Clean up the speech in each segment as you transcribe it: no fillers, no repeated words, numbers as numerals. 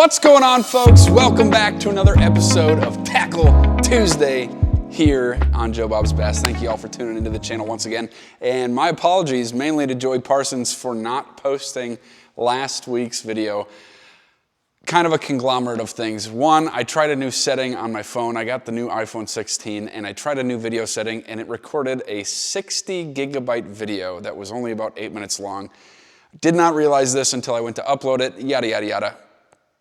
What's going on, folks? Welcome back to another episode of Tackle Tuesday here on Joe Bob's Bass. Thank you all for tuning into the channel once again. And my apologies mainly to Joey Parsons for not posting last week's video. Kind of a conglomerate of things. One, I tried a new setting on my phone. I got the new iPhone 16 and I tried a new video setting and it recorded a 60 gigabyte video that was only about 8 minutes long. Did not realize this until I went to upload it, yada, yada, yada.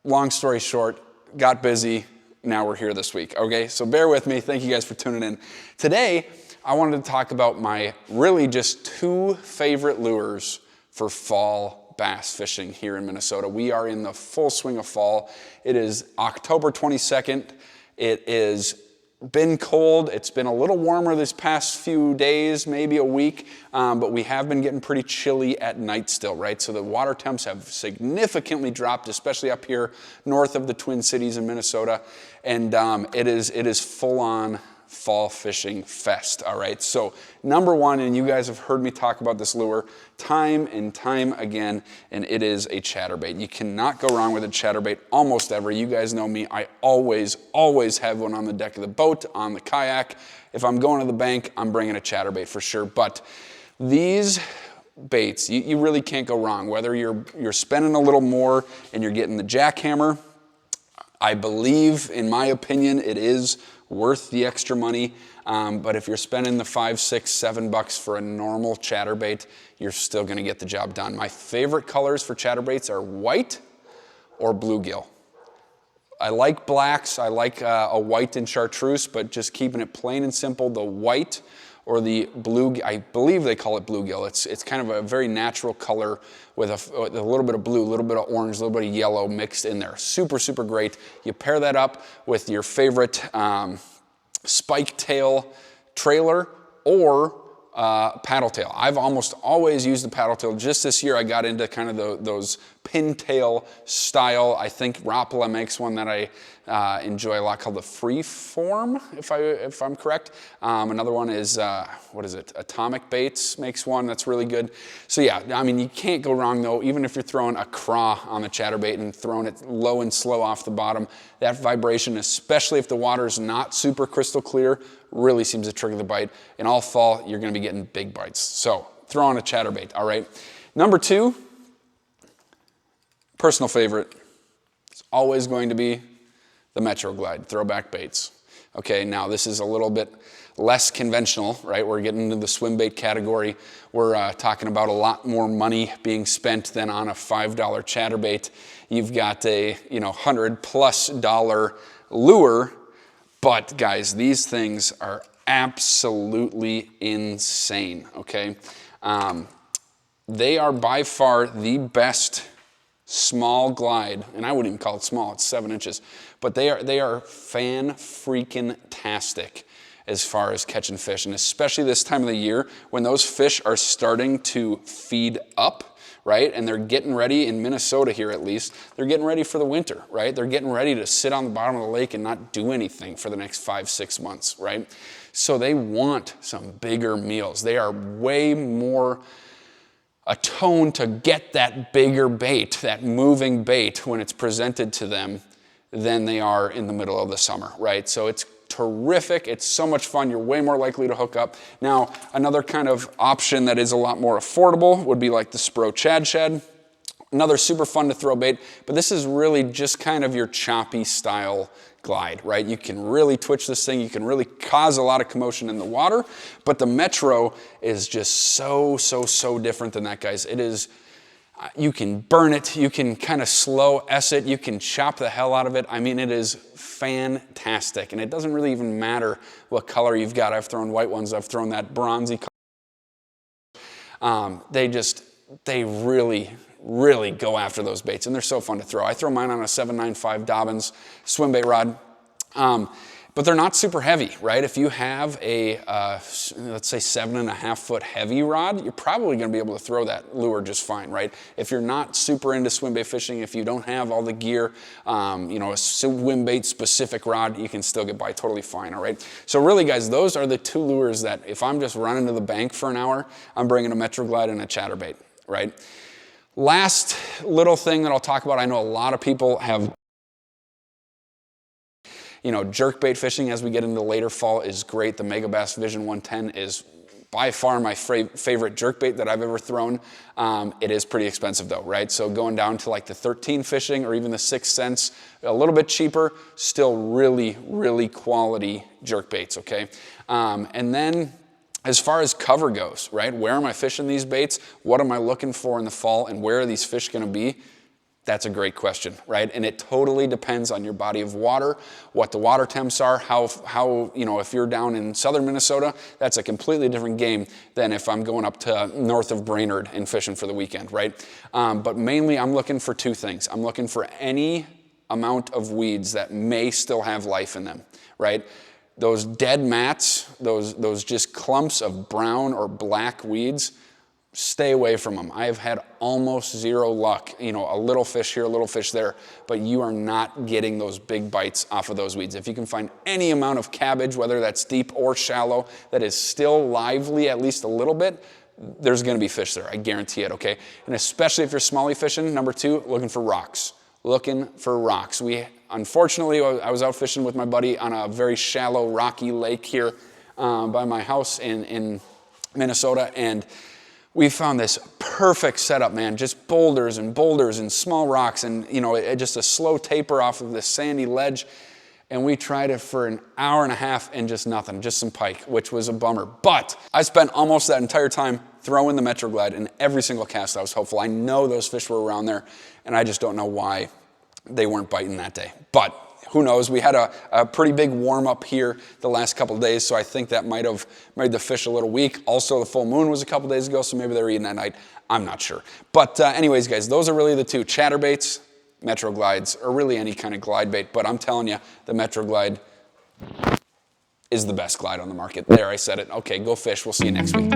Long story short, got busy, now we're here this week, okay? So bear with me, thank you guys for tuning in. Today, I wanted to talk about my really just two favorite lures for fall bass fishing here in Minnesota. We are in the full swing of fall. It is October 22nd. It is been cold. It's been a little warmer this past few days, maybe a week, but we have been getting pretty chilly at night still, right? So the water temps have significantly dropped, especially up here north of the Twin Cities in Minnesota, and it is full on fall fishing fest, all right? So number one, and you guys have heard me talk about this lure time and time again, and it is a chatterbait. You cannot go wrong with a chatterbait almost ever. You guys know me, I always have one on the deck of the boat, on the kayak. If I'm going to the bank, I'm bringing a chatterbait for sure. But these baits, you really can't go wrong. Whether you're spending a little more and you're getting the jackhammer, I believe, in my opinion, it is worth the extra money, but if you're spending the $5, $6, $7 for a normal chatterbait, you're still gonna get the job done. My favorite colors for chatterbaits are white or bluegill. I like blacks, I like a white and chartreuse, but just keeping it plain and simple, the white or the blue, I believe they call it bluegill. It's kind of a very natural color with a little bit of blue, a little bit of orange, a little bit of yellow mixed in there. Super, super great. You pair that up with your favorite spike tail trailer or paddle tail. I've almost always used the paddle tail. Just this year I got into kind of those pintail style. I think Rapala makes one that I enjoy a lot called the Freeform, if I'm correct. Another one is, what is it? Atomic Baits makes one that's really good. So yeah, I mean, you can't go wrong though, even if you're throwing a craw on the chatterbait and throwing it low and slow off the bottom, that vibration, especially if the water's not super crystal clear, really seems to trigger the bite. And all fall, you're gonna be getting big bites. So throw on a chatterbait, all right? Number two, personal favorite, it's always going to be the Metro Glide throwback baits. Okay, now this is a little bit less conventional, right? We're getting into the swim bait category. We're talking about a lot more money being spent than on a $5 chatterbait. You've got a $100+ lure, but guys, these things are absolutely insane, okay? They are by far the best small glide, and I wouldn't even call it small, it's 7 inches, but they are fan-freaking-tastic as far as catching fish, and especially this time of the year when those fish are starting to feed up, right? And they're getting ready, in Minnesota here at least, they're getting ready for the winter, right? They're getting ready to sit on the bottom of the lake and not do anything for the next 5-6 months, right? So they want some bigger meals. They are way more attuned to get that bigger bait, that moving bait when it's presented to them than they are in the middle of the summer, right? So it's terrific. It's so much fun. You're way more likely to hook up. Now, another kind of option that is a lot more affordable would be like the Spro Chad Shad. Another super fun to throw bait, but this is really just kind of your choppy style glide, right? You can really twitch this thing. You can really cause a lot of commotion in the water, but the Metro is just so different than that, guys. It is, you can burn it. You can kind of slow S it. You can chop the hell out of it. I mean, it is fantastic, and it doesn't really even matter what color you've got. I've thrown white ones. I've thrown that bronzy color. They really go after those baits, and they're so fun to throw. I throw mine on a 795 Dobbins swim bait rod, but they're not super heavy, right? If you have a, let's say 7.5 foot heavy rod, you're probably gonna be able to throw that lure just fine, right? If you're not super into swim bait fishing, if you don't have all the gear, a swim bait specific rod, you can still get by totally fine, all right? So really, guys, those are the two lures that if I'm just running to the bank for an hour, I'm bringing a Metro Glide and a chatterbait, right? Last little thing that I'll talk about, I know a lot of people have You know, jerkbait fishing as we get into the later fall is great. The Megabass Vision 110 is by far my favorite jerkbait that I've ever thrown. It is pretty expensive though, right? So going down to like the 13 fishing or even the 6 cents, a little bit cheaper, still really, really quality jerkbaits, okay? And then as far as cover goes, right? Where am I fishing these baits? What am I looking for in the fall, and where are these fish gonna be? That's a great question, right? And it totally depends on your body of water, what the water temps are, how you know, if you're down in southern Minnesota, that's a completely different game than if I'm going up to north of Brainerd and fishing for the weekend, right? But mainly I'm looking for 2 things. I'm looking for any amount of weeds that may still have life in them, right? Those dead mats, those just clumps of brown or black weeds, stay away from them. I have had almost zero luck. You know, a little fish here, a little fish there, but you are not getting those big bites off of those weeds. If you can find any amount of cabbage, whether that's deep or shallow, that is still lively at least a little bit, there's gonna be fish there, I guarantee it, okay? And especially if you're smallie fishing, number 2, looking for rocks. Looking for rocks. Unfortunately, I was out fishing with my buddy on a very shallow, rocky lake here by my house in Minnesota, and we found this perfect setup, man. Just boulders and small rocks, and you know, just a slow taper off of this sandy ledge. And we tried it for an hour and a half and just nothing, just some pike, which was a bummer. But I spent almost that entire time throwing the MetroGlide, and every single cast I was hopeful. I know those fish were around there, and I just don't know why they weren't biting that day. But who knows? We had a pretty big warm up here the last couple of days, so I think that might have made the fish a little weak. Also, the full moon was a couple days ago, so maybe they were eating that night. I'm not sure. But anyways, guys, those are really the 2, chatterbaits, MetroGlides, or really any kind of glide bait. But I'm telling you, the MetroGlide is the best glide on the market. There, I said it. Okay, go fish. We'll see you next week.